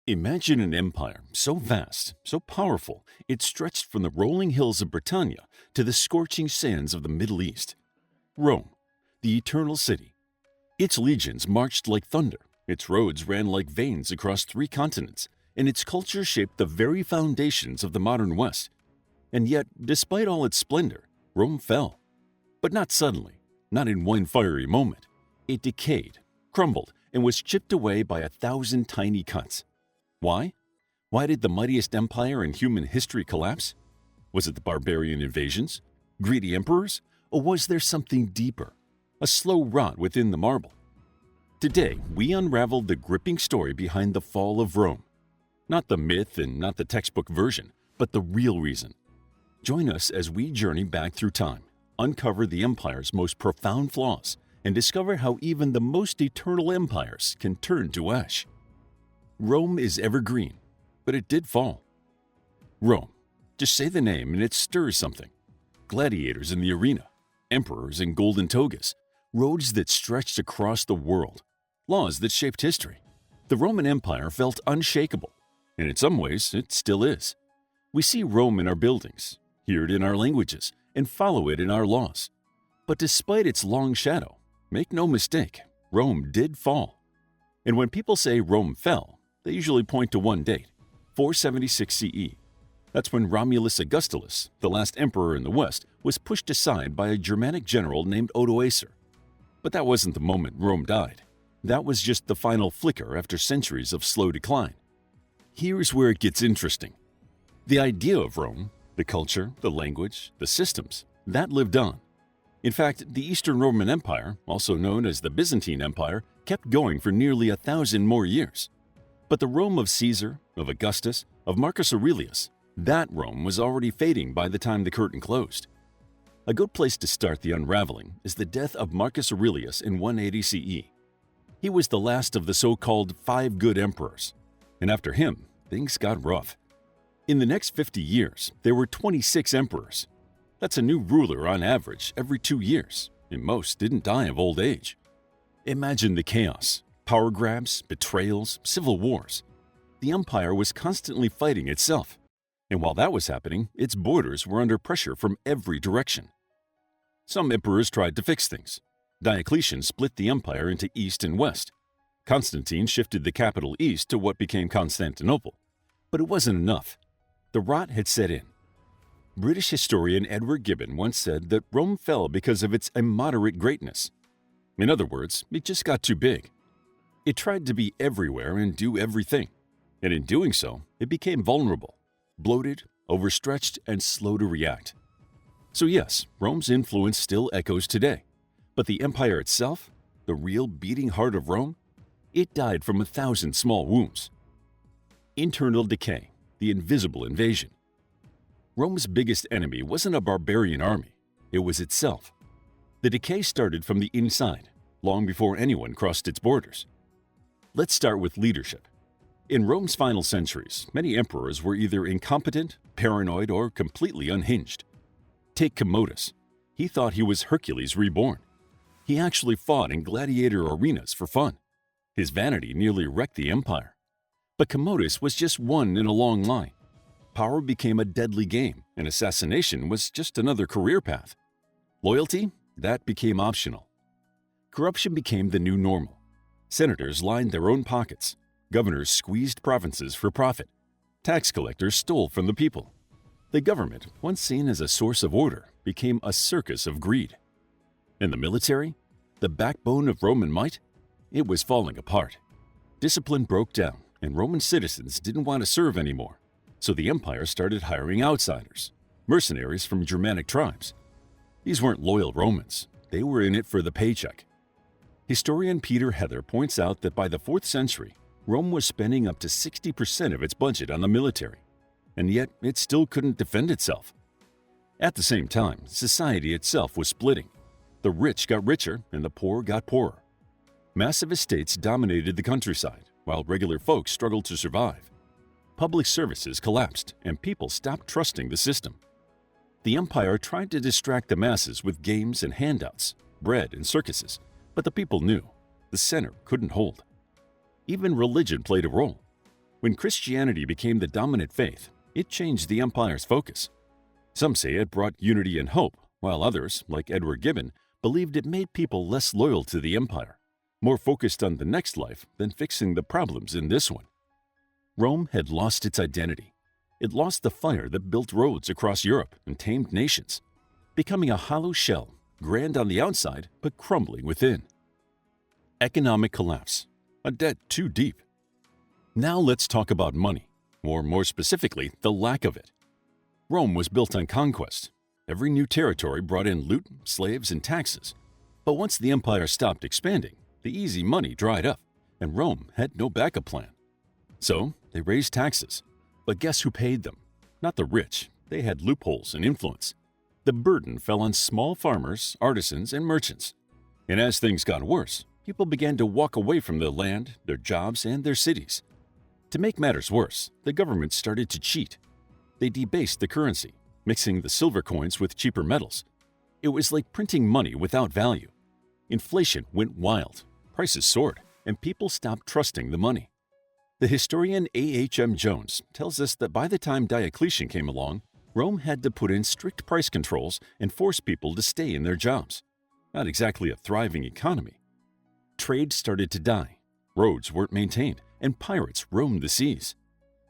Imagine an empire so vast, so powerful, it stretched from the rolling hills of Britannia to the scorching sands of the Middle East. Rome, the eternal city. Its legions marched like thunder, its roads ran like veins across 3 continents, and its culture shaped the very foundations of the modern West. And yet, despite all its splendor, Rome fell. But not suddenly, not in one fiery moment. It decayed, crumbled, and was chipped away by 1,000 tiny cuts. Why? Why did the mightiest empire in human history collapse? Was it the barbarian invasions? Greedy emperors? Or was there something deeper? A slow rot within the marble? Today, we unraveled the gripping story behind the fall of Rome. Not the myth and not the textbook version, but the real reason. Join us as we journey back through time, uncover the empire's most profound flaws, and discover how even the most eternal empires can turn to ash. Rome is evergreen, but it did fall. Rome. Just say the name and it stirs something. Gladiators in the arena, emperors in golden togas, roads that stretched across the world, laws that shaped history. The Roman Empire felt unshakable, and in some ways it still is. We see Rome in our buildings, hear it in our languages, and follow it in our laws. But despite its long shadow, make no mistake, Rome did fall. And when people say Rome fell, they usually point to one date, 476 CE. That's when Romulus Augustulus, the last emperor in the West, was pushed aside by a Germanic general named Odoacer. But that wasn't the moment Rome died. That was just the final flicker after centuries of slow decline. Here's where it gets interesting. The idea of Rome, the culture, the language, the systems, that lived on. In fact, the Eastern Roman Empire, also known as the Byzantine Empire, kept going for nearly 1,000 more years. But the Rome of Caesar, of Augustus, of Marcus Aurelius, that Rome was already fading by the time the curtain closed. A good place to start the unraveling is the death of Marcus Aurelius in 180 CE. He was the last of the so-called 5 good emperors, and after him, things got rough. In the next 50 years, there were 26 emperors. That's a new ruler on average every 2 years, and most didn't die of old age. Imagine the chaos. Power grabs, betrayals, civil wars. The empire was constantly fighting itself, and while that was happening, its borders were under pressure from every direction. Some emperors tried to fix things. Diocletian split the empire into East and West. Constantine shifted the capital east to what became Constantinople. But it wasn't enough. The rot had set in. British historian Edward Gibbon once said that Rome fell because of its immoderate greatness. In other words, it just got too big. It tried to be everywhere and do everything, and in doing so, it became vulnerable, bloated, overstretched, and slow to react. So yes, Rome's influence still echoes today, but the empire itself, the real beating heart of Rome, it died from 1,000 small wounds. Internal decay, the invisible invasion. Rome's biggest enemy wasn't a barbarian army, it was itself. The decay started from the inside, long before anyone crossed its borders. Let's start with leadership. In Rome's final centuries, many emperors were either incompetent, paranoid, or completely unhinged. Take Commodus. He thought he was Hercules reborn. He actually fought in gladiator arenas for fun. His vanity nearly wrecked the empire. But Commodus was just one in a long line. Power became a deadly game, and assassination was just another career path. Loyalty? That became optional. Corruption became the new normal. Senators lined their own pockets. Governors squeezed provinces for profit. Tax collectors stole from the people. The government, once seen as a source of order, became a circus of greed. And the military? The backbone of Roman might? It was falling apart. Discipline broke down, and Roman citizens didn't want to serve anymore. So the empire started hiring outsiders, mercenaries from Germanic tribes. These weren't loyal Romans. They were in it for the paycheck. Historian Peter Heather points out that by the 4th century, Rome was spending up to 60% of its budget on the military, and yet it still couldn't defend itself. At the same time, society itself was splitting. The rich got richer and the poor got poorer. Massive estates dominated the countryside, while regular folks struggled to survive. Public services collapsed, and people stopped trusting the system. The empire tried to distract the masses with games and handouts, bread and circuses, but the people knew the center couldn't hold. Even religion played a role. When Christianity became the dominant faith, it changed the empire's focus. Some say it brought unity and hope, while others, like Edward Gibbon, believed it made people less loyal to the empire, more focused on the next life than fixing the problems in this one. Rome had lost its identity. It lost the fire that built roads across Europe and tamed nations, becoming a hollow shell, grand on the outside but crumbling within. Economic collapse, a debt too deep. Now let's talk about money, or more specifically, the lack of it. Rome was built on conquest. Every new territory brought in loot, slaves, and taxes. But once the empire stopped expanding, the easy money dried up, and Rome had no backup plan. So they raised taxes. But guess who paid them? Not the rich. They had loopholes and influence. The burden fell on small farmers, artisans, and merchants. And as things got worse, people began to walk away from their land, their jobs, and their cities. To make matters worse, the government started to cheat. They debased the currency, mixing the silver coins with cheaper metals. It was like printing money without value. Inflation went wild, prices soared, and people stopped trusting the money. The historian A.H.M. Jones tells us that by the time Diocletian came along, Rome had to put in strict price controls and force people to stay in their jobs. Not exactly a thriving economy. Trade started to die, roads weren't maintained, and pirates roamed the seas.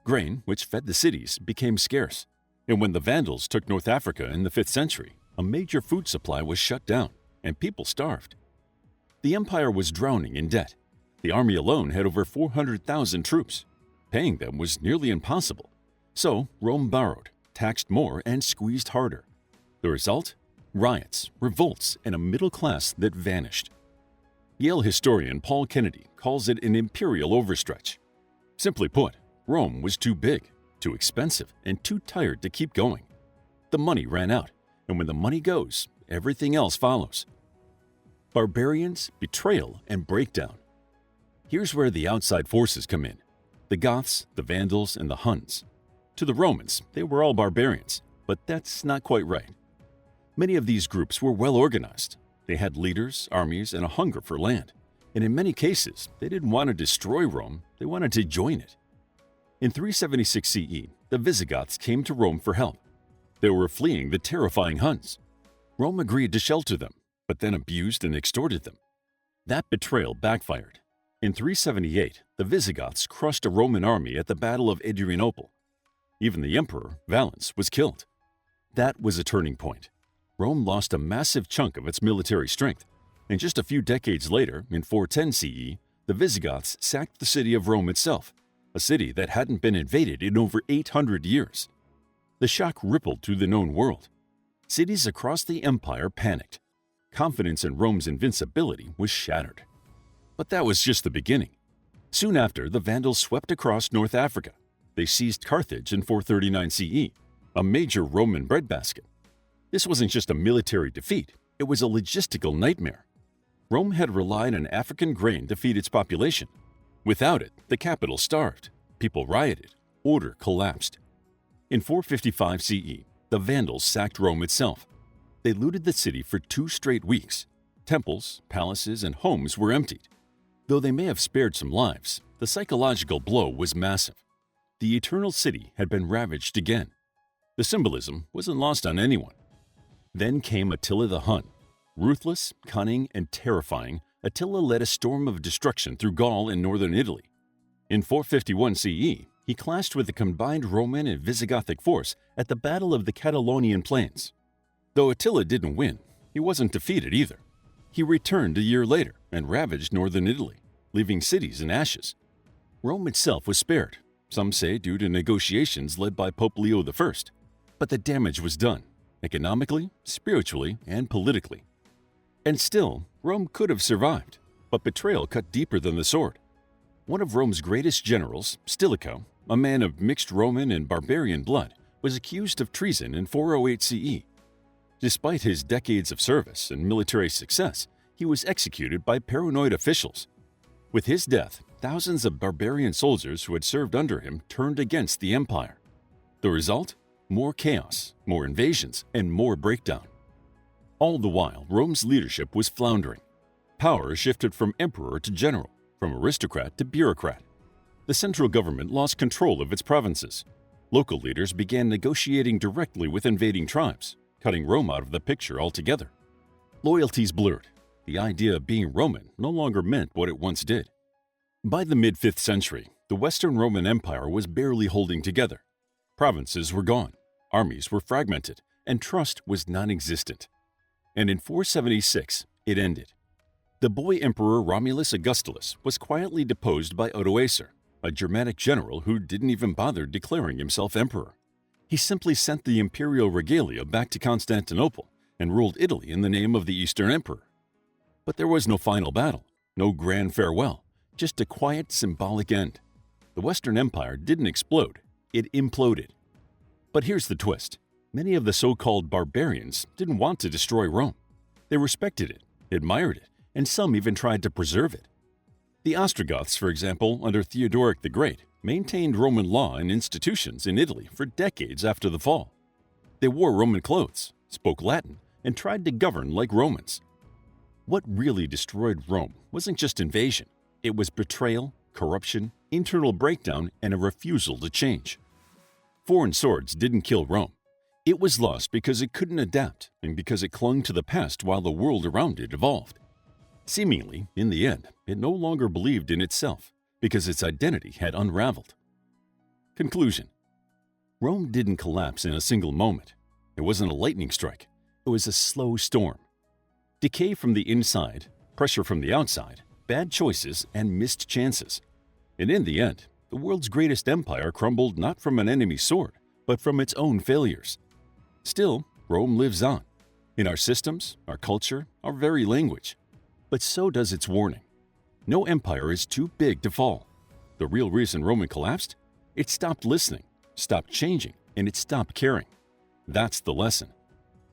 Grain, which fed the cities, became scarce. And when the Vandals took North Africa in the 5th century, a major food supply was shut down, and people starved. The empire was drowning in debt. The army alone had over 400,000 troops. Paying them was nearly impossible. So Rome borrowed, taxed more, and squeezed harder. The result? Riots, revolts, and a middle class that vanished. Yale historian Paul Kennedy calls it an imperial overstretch. Simply put, Rome was too big, too expensive, and too tired to keep going. The money ran out, and when the money goes, everything else follows. Barbarians, betrayal, and breakdown. Here's where the outside forces come in. The Goths, the Vandals, and the Huns. To the Romans, they were all barbarians, but that's not quite right. Many of these groups were well organized. They had leaders, armies, and a hunger for land. And in many cases, they didn't want to destroy Rome, they wanted to join it. In 376 CE, the Visigoths came to Rome for help. They were fleeing the terrifying Huns. Rome agreed to shelter them, but then abused and extorted them. That betrayal backfired. In 378, the Visigoths crushed a Roman army at the Battle of Adrianople. Even the emperor, Valens, was killed. That was a turning point. Rome lost a massive chunk of its military strength, and just a few decades later, in 410 CE, the Visigoths sacked the city of Rome itself, a city that hadn't been invaded in over 800 years. The shock rippled through the known world. Cities across the empire panicked. Confidence in Rome's invincibility was shattered. But that was just the beginning. Soon after, the Vandals swept across North Africa. They seized Carthage in 439 CE, a major Roman breadbasket. This wasn't just a military defeat, it was a logistical nightmare. Rome had relied on African grain to feed its population. Without it, the capital starved, people rioted, order collapsed. In 455 CE, the Vandals sacked Rome itself. They looted the city for 2 straight weeks. Temples, palaces, and homes were emptied. Though they may have spared some lives, the psychological blow was massive. The Eternal City had been ravaged again. The symbolism wasn't lost on anyone. Then came Attila the Hun. Ruthless, cunning, and terrifying, Attila led a storm of destruction through Gaul and northern Italy. In 451 CE, he clashed with the combined Roman and Visigothic force at the Battle of the Catalonian Plains. Though Attila didn't win, he wasn't defeated either. He returned a year later and ravaged northern Italy, leaving cities in ashes. Rome itself was spared, some say due to negotiations led by Pope Leo I. But the damage was done, economically, spiritually, and politically. And still, Rome could have survived, but betrayal cut deeper than the sword. One of Rome's greatest generals, Stilicho, a man of mixed Roman and barbarian blood, was accused of treason in 408 CE. Despite his decades of service and military success, he was executed by paranoid officials. With his death, thousands of barbarian soldiers who had served under him turned against the empire. The result? More chaos, more invasions, and more breakdown. All the while, Rome's leadership was floundering. Power shifted from emperor to general, from aristocrat to bureaucrat. The central government lost control of its provinces. Local leaders began negotiating directly with invading tribes, cutting Rome out of the picture altogether. Loyalties blurred. The idea of being Roman no longer meant what it once did. By the mid-5th century, the Western Roman Empire was barely holding together. Provinces were gone, armies were fragmented, and trust was non-existent. And in 476, it ended. The boy emperor Romulus Augustulus was quietly deposed by Odoacer, a Germanic general who didn't even bother declaring himself emperor. He simply sent the imperial regalia back to Constantinople and ruled Italy in the name of the Eastern Emperor. But there was no final battle, no grand farewell, just a quiet, symbolic end. The Western Empire didn't explode, it imploded. But here's the twist. Many of the so-called barbarians didn't want to destroy Rome. They respected it, admired it, and some even tried to preserve it. The Ostrogoths, for example, under Theodoric the Great, maintained Roman law and institutions in Italy for decades after the fall. They wore Roman clothes, spoke Latin, and tried to govern like Romans. What really destroyed Rome wasn't just invasion. It was betrayal, corruption, internal breakdown, and a refusal to change. Foreign swords didn't kill Rome. It was lost because it couldn't adapt and because it clung to the past while the world around it evolved. Seemingly, in the end, it no longer believed in itself because its identity had unraveled. Conclusion: Rome didn't collapse in a single moment. It wasn't a lightning strike. It was a slow storm. Decay from the inside, pressure from the outside, bad choices, and missed chances. And in the end, the world's greatest empire crumbled not from an enemy's sword, but from its own failures. Still, Rome lives on, in our systems, our culture, our very language. But so does its warning. No empire is too big to fall. The real reason Rome collapsed? It stopped listening, stopped changing, and it stopped caring. That's the lesson.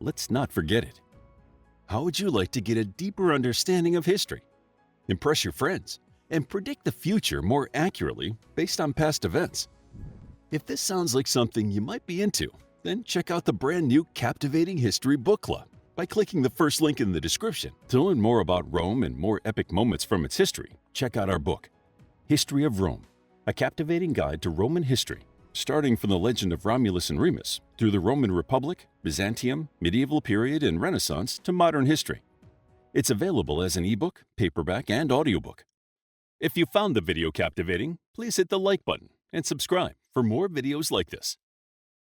Let's not forget it. How would you like to get a deeper understanding of history, impress your friends, and predict the future more accurately based on past events? If this sounds like something you might be into, then check out the brand new Captivating History Book Club by clicking the first link in the description. To learn more about Rome and more epic moments from its history, check out our book, History of Rome, a captivating guide to Roman history, starting from the legend of Romulus and Remus through the Roman Republic, Byzantium, medieval period, and Renaissance to modern history. It's available as an ebook, paperback, and audiobook. If you found the video captivating, please hit the like button and subscribe for more videos like this.